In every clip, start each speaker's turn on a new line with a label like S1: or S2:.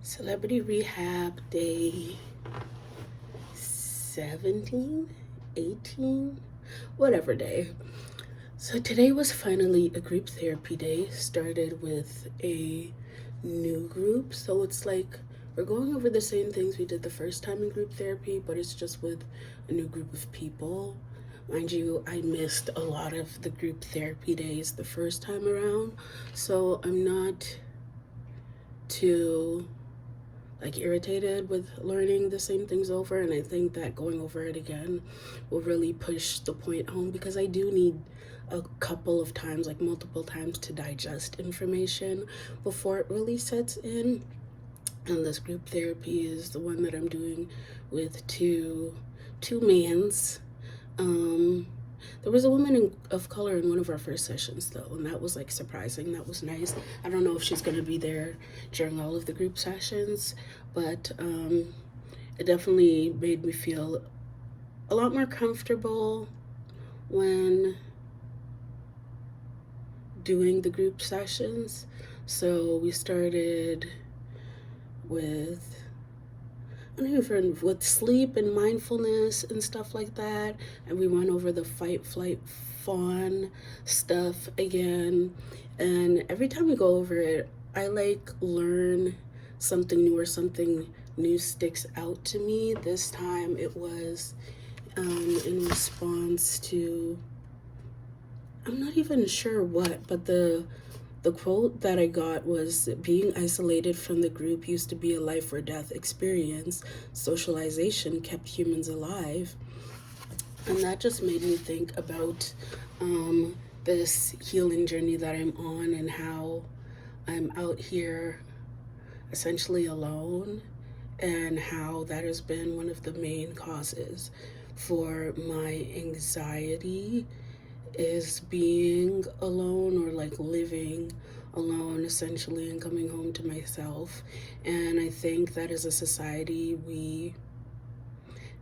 S1: Celebrity Rehab Day 17, 18, whatever day. So today was finally a group therapy day. Started with a new group. So it's like we're going over the same things we did the first time in group therapy, but it's just with a new group of people. Mind you, I missed a lot of the group therapy days the first time around. So I'm not too irritated with learning the same things over, and I think that going over it again will really push the point home because I do need a couple of times, like multiple times, to digest information before it really sets in. And this group therapy is the one that I'm doing with two mans. um there was a woman of color in one of our first sessions, though, and that was like surprising. That was nice. I don't know if she's going to be there during all of the group sessions, but it definitely made me feel a lot more comfortable when doing the group sessions. So we started with with sleep and mindfulness and stuff like that, and we went over the fight, flight, fawn stuff again. And every time we go over it, I learn something new, or something new sticks out to me. This time it was in response to, I'm not even sure what, but the quote that I got was, being isolated from the group used to be a life or death experience. Socialization kept humans alive. And that just made me think about this healing journey that I'm on, and how I'm out here essentially alone, and how that has been one of the main causes for my anxiety, is being alone, or like living alone essentially, and coming home to myself. And I think that as a society, we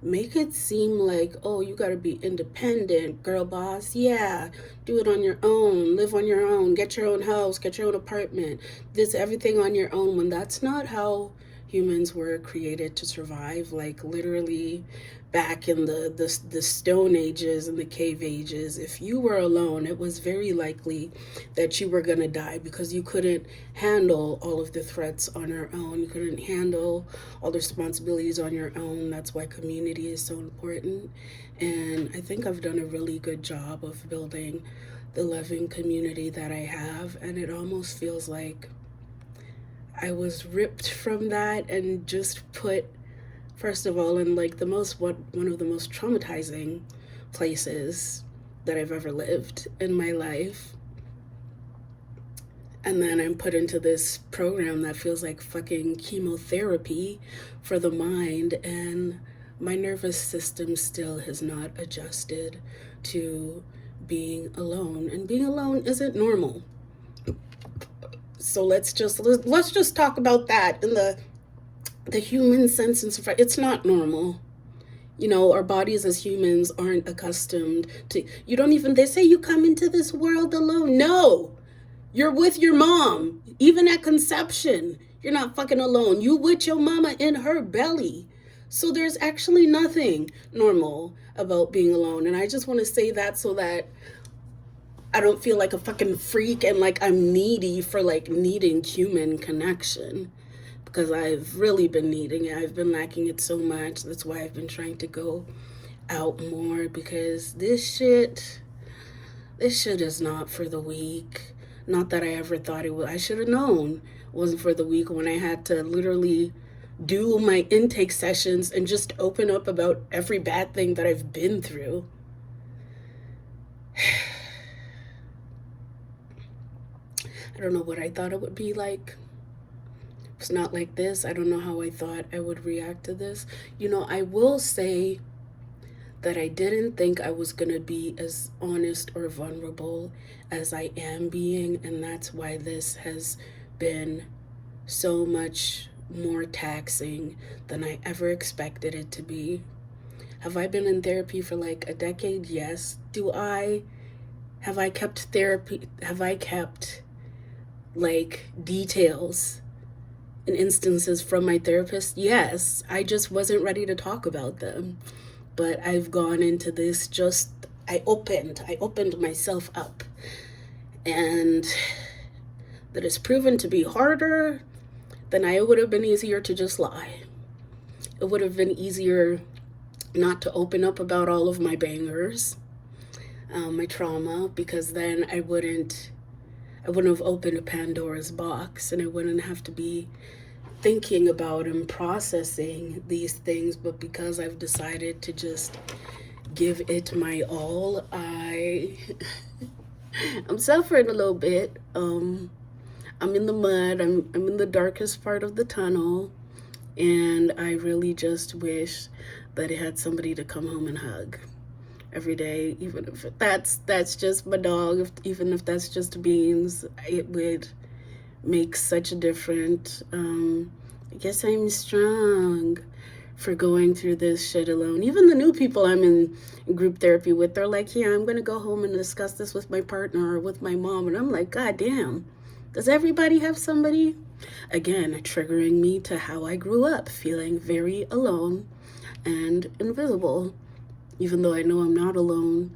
S1: make it seem like, oh, you got to be independent, girl boss. Yeah, do it on your own, live on your own, get your own house, get your own apartment, this everything on your own, when that's not how humans were created to survive. Like literally back in the stone ages and the cave ages, if you were alone, it was very likely that you were going to die, because you couldn't handle all of the threats on your own. You couldn't handle all the responsibilities on your own. That's why community is so important. And I think I've done a really good job of building the loving community that I have, and it almost feels like I was ripped from that and just put, first of all, in like one of the most traumatizing places that I've ever lived in my life. And then I'm put into this program that feels like fucking chemotherapy for the mind, and my nervous system still has not adjusted to being alone. And being alone isn't normal. So let's just talk about that in the human sense. And so it's not normal. Our bodies as humans aren't accustomed to, you don't even, they say you come into this world alone. No, you're with your mom. Even at conception, you're not fucking alone. You with your mama in her belly. So there's actually nothing normal about being alone. And I just want to say that so that I don't feel like a fucking freak and like I'm needy for like needing human connection, because I've really been needing it. I've been lacking it so much. That's why I've been trying to go out more, because this shit is not for the weak. Not that I ever thought it was. I should have known it wasn't for the weak when I had to literally do my intake sessions and just open up about every bad thing that I've been through. I don't know what I thought it would be like. It's not like this. I don't know how I thought I would react to this. I will say that I didn't think I was going to be as honest or vulnerable as I am being, and that's why this has been so much more taxing than I ever expected it to be. Have I been in therapy for like a decade? Yes. Have I kept therapy? Have I kept like details in instances from my therapist, yes, I just wasn't ready to talk about them. But I've gone into this just, I opened myself up. And that has proven to be harder than it would have been easier to just lie. It would have been easier not to open up about all of my bangers, my trauma, because then I wouldn't have opened a Pandora's box, and I wouldn't have to be thinking about and processing these things. But because I've decided to just give it my all, I'm suffering a little bit. I'm in the mud. I'm in the darkest part of the tunnel, and I really just wish that I had somebody to come home and hug every day, even if that's just my dog, even if that's just Beans. It would make such a difference. I guess I'm strong for going through this shit alone. Even the new people I'm in group therapy with, they're like, yeah, I'm gonna go home and discuss this with my partner or with my mom. And I'm like, God damn, does everybody have somebody? Again, triggering me to how I grew up, feeling very alone and invisible, even though I know I'm not alone.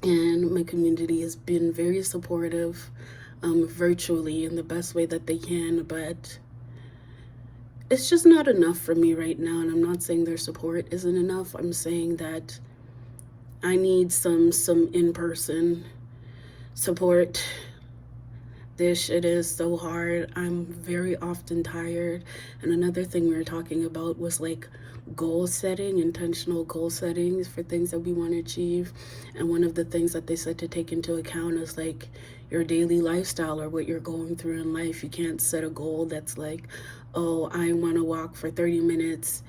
S1: And my community has been very supportive, virtually in the best way that they can, but it's just not enough for me right now. And I'm not saying their support isn't enough. I'm saying that I need some in-person support. This shit is so hard. I'm very often tired. And another thing we were talking about was like goal setting, intentional goal settings for things that we want to achieve. And one of the things that they said to take into account is like your daily lifestyle or what you're going through in life. You can't set a goal that's like, oh, I want to walk for 30 minutes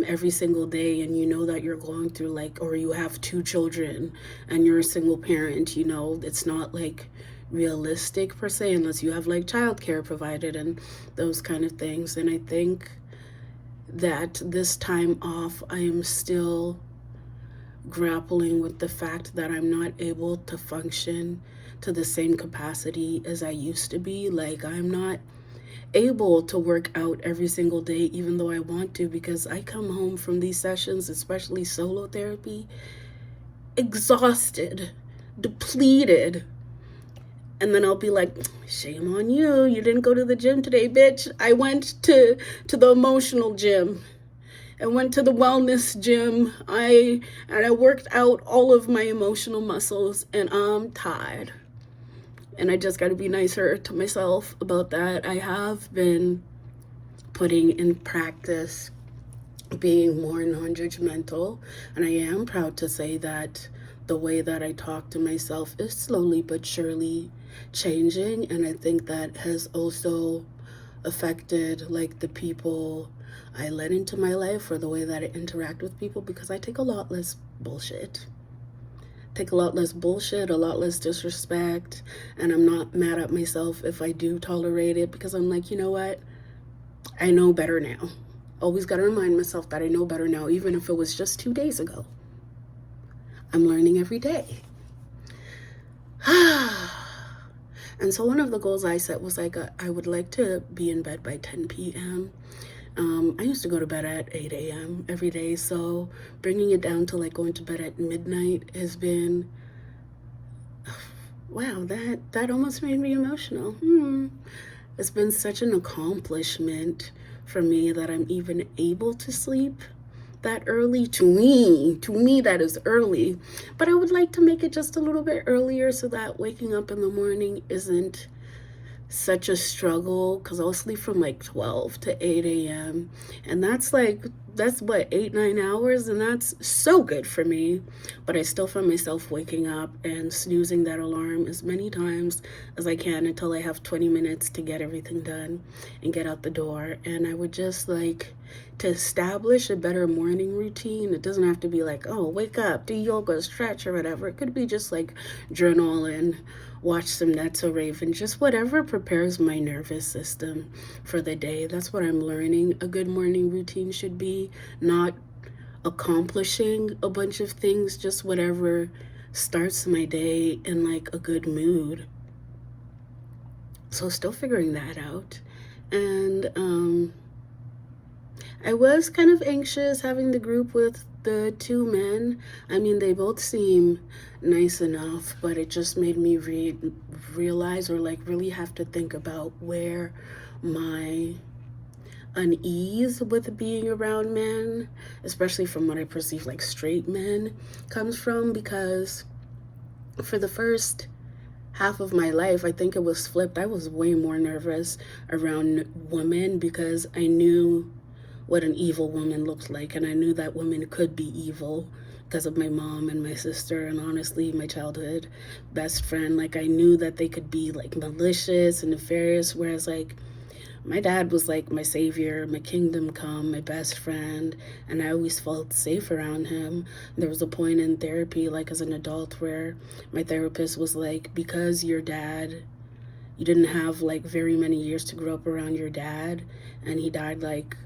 S1: every single day, and you know that you're going through like, or you have 2 children and you're a single parent, you know, it's not like realistic per se unless you have like childcare provided and those kind of things. And I think that this time off, I am still grappling with the fact that I'm not able to function to the same capacity as I used to be. Like, I'm not able to work out every single day, even though I want to, because I come home from these sessions, especially solo therapy, exhausted, depleted. And then I'll be like, shame on you. You didn't go to the gym today, bitch. I went to the emotional gym. I went to the wellness gym. I worked out all of my emotional muscles, and I'm tired. And I just got to be nicer to myself about that. I have been putting in practice being more non-judgmental, and I am proud to say that the way that I talk to myself is slowly but surely changing. And I think that has also affected like the people I let into my life or the way that I interact with people, because I take a lot less bullshit. A lot less disrespect, and I'm not mad at myself if I do tolerate it, because I'm like, you know what? I know better now. Always got to remind myself that I know better now, even if it was just 2 days ago. I'm learning every day. And so one of the goals I set was like, I would like to be in bed by 10 p.m. I used to go to bed at 8 a.m. every day, so bringing it down to like going to bed at midnight has been, wow, that almost made me emotional. It's been such an accomplishment for me that I'm even able to sleep that early. To me, that is early. But I would like to make it just a little bit earlier so that waking up in the morning isn't such a struggle, because I'll sleep from like 12 to 8 a.m. And that's what, 8-9 hours, and that's so good for me. But I still find myself waking up and snoozing that alarm as many times as I can until I have 20 minutes to get everything done and get out the door. And I would just like to establish a better morning routine. It doesn't have to be like, oh, wake up, do yoga, stretch, or whatever. It could be just like journal and watch some That's So Raven, just whatever prepares my nervous system for the day. That's what I'm learning a good morning routine should be, not accomplishing a bunch of things, just whatever starts my day in like a good mood. So still figuring that out. And I was kind of anxious having the group with the two men. I mean, they both seem nice enough, but it just made me realize or like really have to think about where my unease with being around men, especially from what I perceive like straight men, comes from. Because for the first half of my life, I think it was flipped. I was way more nervous around women because I knew what an evil woman looked like, and I knew that women could be evil because of my mom and my sister, and honestly my childhood best friend. Like, I knew that they could be like malicious and nefarious, whereas like my dad was like my savior, my kingdom come, my best friend, and I always felt safe around him. There was a point in therapy, like as an adult, where my therapist was like, because your dad, you didn't have like very many years to grow up around your dad, and he died like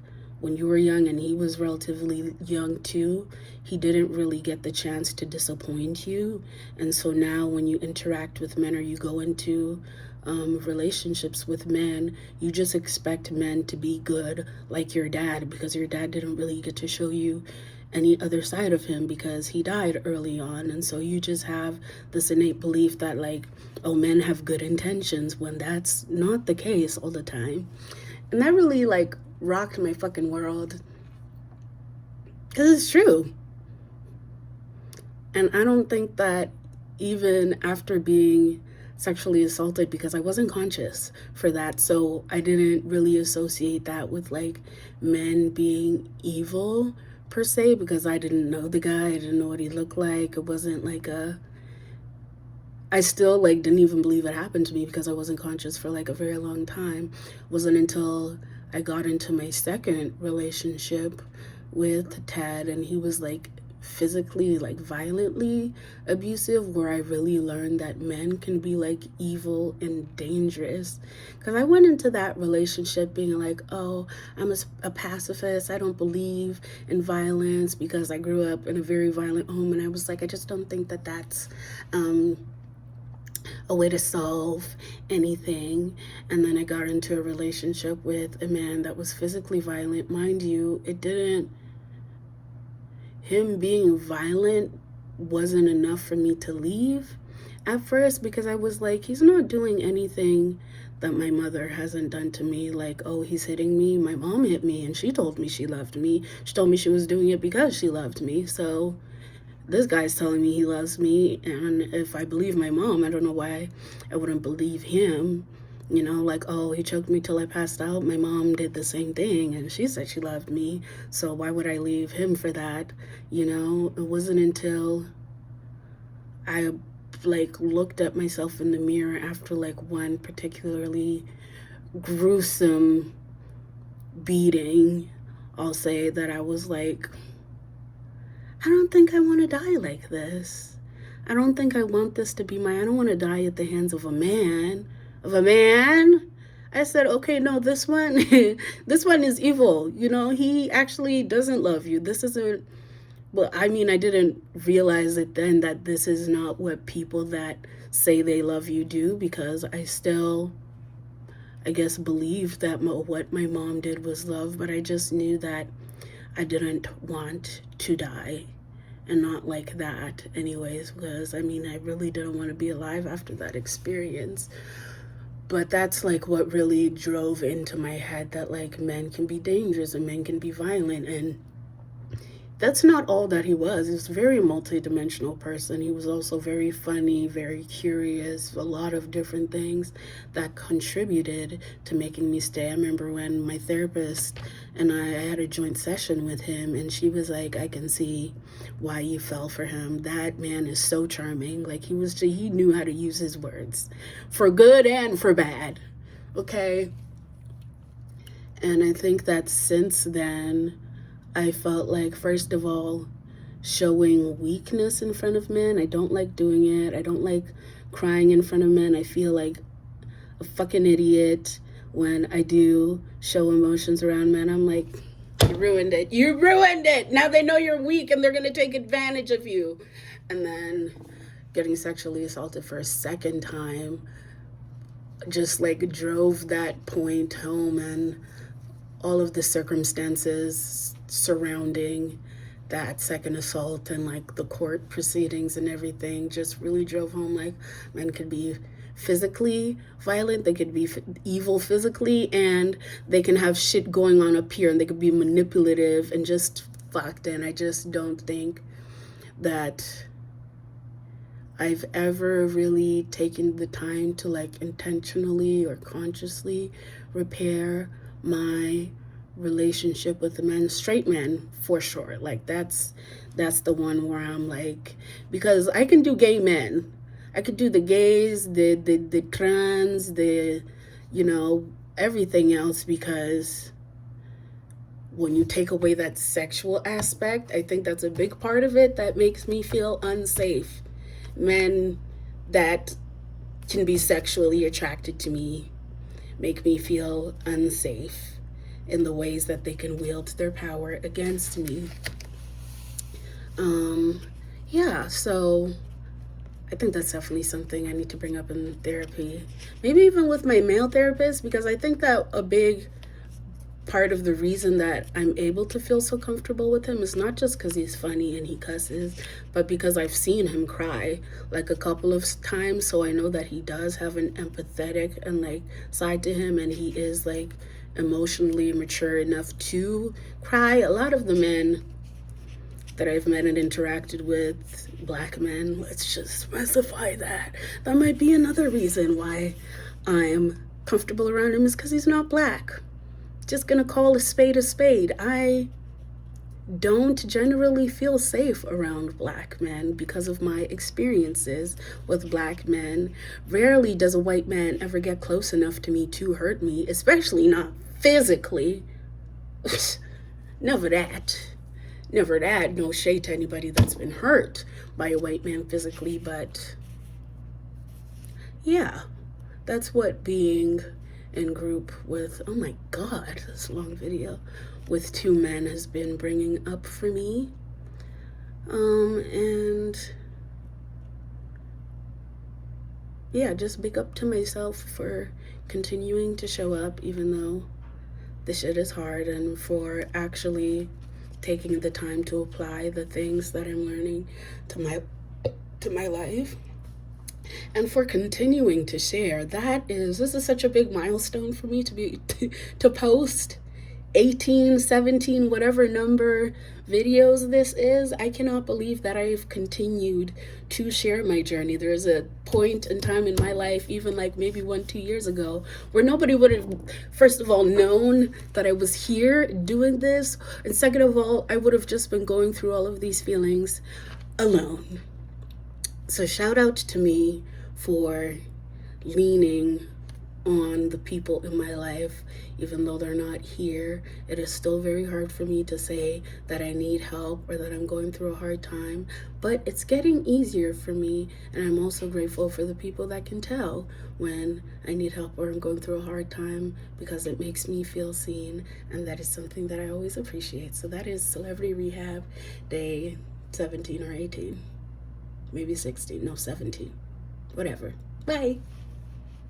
S1: when you were young and he was relatively young too, he didn't really get the chance to disappoint you. And so now when you interact with men or you go into relationships with men, you just expect men to be good like your dad, because your dad didn't really get to show you any other side of him because he died early on. And so you just have this innate belief that like, oh, men have good intentions, when that's not the case all the time. And that really like rocked my fucking world, because it's true. And I don't think that even after being sexually assaulted, because I wasn't conscious for that, so I didn't really associate that with like men being evil per se, because I didn't know the guy, I didn't know what he looked like. It wasn't like a, I still like didn't even believe it happened to me because I wasn't conscious for like a very long time. It wasn't until I got into my second relationship with Ted and he was like physically, like violently abusive, where I really learned that men can be like evil and dangerous. Because I went into that relationship being like, oh, I'm a pacifist, I don't believe in violence, because I grew up in a very violent home, and I was like, I just don't think that that's a way to solve anything. And then I got into a relationship with a man that was physically violent. Mind you, it didn't, him being violent wasn't enough for me to leave at first, because I was like, he's not doing anything that my mother hasn't done to me. Like, oh, he's hitting me. My mom hit me and she told me she loved me. She told me she was doing it because she loved me. So this guy's telling me he loves me, and if I believe my mom, I don't know why I wouldn't believe him. You know, like, oh, he choked me till I passed out. My mom did the same thing and she said she loved me, so why would I leave him for that? You know, it wasn't until I like looked at myself in the mirror after like one particularly gruesome beating, I'll say, that I was like, I don't think I want to die like this. I don't think I want this to be my, I don't want to die at the hands of a man. Of a man? I said, okay, no, this one, this one is evil. You know, he actually doesn't love you. This isn't, well, I mean, I didn't realize it then that this is not what people that say they love you do, because I still, I guess, believed that what my mom did was love, but I just knew that I didn't want to die, and not like that anyways, because I mean, I really didn't want to be alive after that experience. But that's like what really drove into my head that like men can be dangerous and men can be violent. And that's not all that he was. He was a very multidimensional person. He was also very funny, very curious, a lot of different things that contributed to making me stay. I remember when my therapist and I had a joint session with him, and she was like, I can see why you fell for him. That man is so charming. Like, he knew how to use his words for good and for bad. Okay. And I think that since then, I felt like, first of all, showing weakness in front of men. I don't like doing it. I don't like crying in front of men. I feel like a fucking idiot when I do show emotions around men. I'm like, you ruined it. You ruined it. Now they know you're weak and they're going to take advantage of you. And then getting sexually assaulted for a second time, just like drove that point home, and all of the circumstances surrounding that second assault and like the court proceedings and everything just really drove home like men could be physically violent, they could be evil physically, and they can have shit going on up here, and they could be manipulative and just fucked. And I just don't think that I've ever really taken the time to like intentionally or consciously repair my relationship with the men, straight men for sure. Like that's the one where I'm like, because I can do gay men. I could do the gays, the trans, the, you know, everything else, because when you take away that sexual aspect, I think that's a big part of it that makes me feel unsafe. Men that can be sexually attracted to me make me feel unsafe in the ways that they can wield their power against me. Yeah, so I think that's definitely something I need to bring up in therapy. Maybe even with my male therapist, because I think that a big part of the reason that I'm able to feel so comfortable with him is not just because he's funny and he cusses, but because I've seen him cry like a couple of times. So I know that he does have an empathetic and like side to him, and he is like emotionally mature enough to cry. A lot of the men that I've met and interacted with, black men, let's just specify that. That might be another reason why I'm comfortable around him, is because he's not black. Just gonna call a spade a spade. I don't generally feel safe around black men because of my experiences with black men. Rarely does a white man ever get close enough to me to hurt me, especially not physically. Never that. Never that. No shade to anybody that's been hurt by a white man physically, but yeah, that's what being in group with, oh my god, this long video, with two men has been bringing up for me. And yeah, just big up to myself for continuing to show up even though the shit is hard, and for actually taking the time to apply the things that I'm learning to my life, and for continuing to share. This is such a big milestone for me to post 18, 17, whatever number videos this is. I cannot believe that I've continued to share my journey. There's a point in time in my life, even like maybe 1-2 years ago, where nobody would have, first of all, known that I was here doing this, and second of all, I would have just been going through all of these feelings alone. So shout out to me for leaning on the people in my life, even though they're not here. It is still very hard for me to say that I need help or that I'm going through a hard time, but it's getting easier for me, and I'm also grateful for the people that can tell when I need help or I'm going through a hard time, because it makes me feel seen, and that is something that I always appreciate. So that is Celebrity Rehab Day 17 or 18. Maybe 16, no, 17. Whatever. Bye.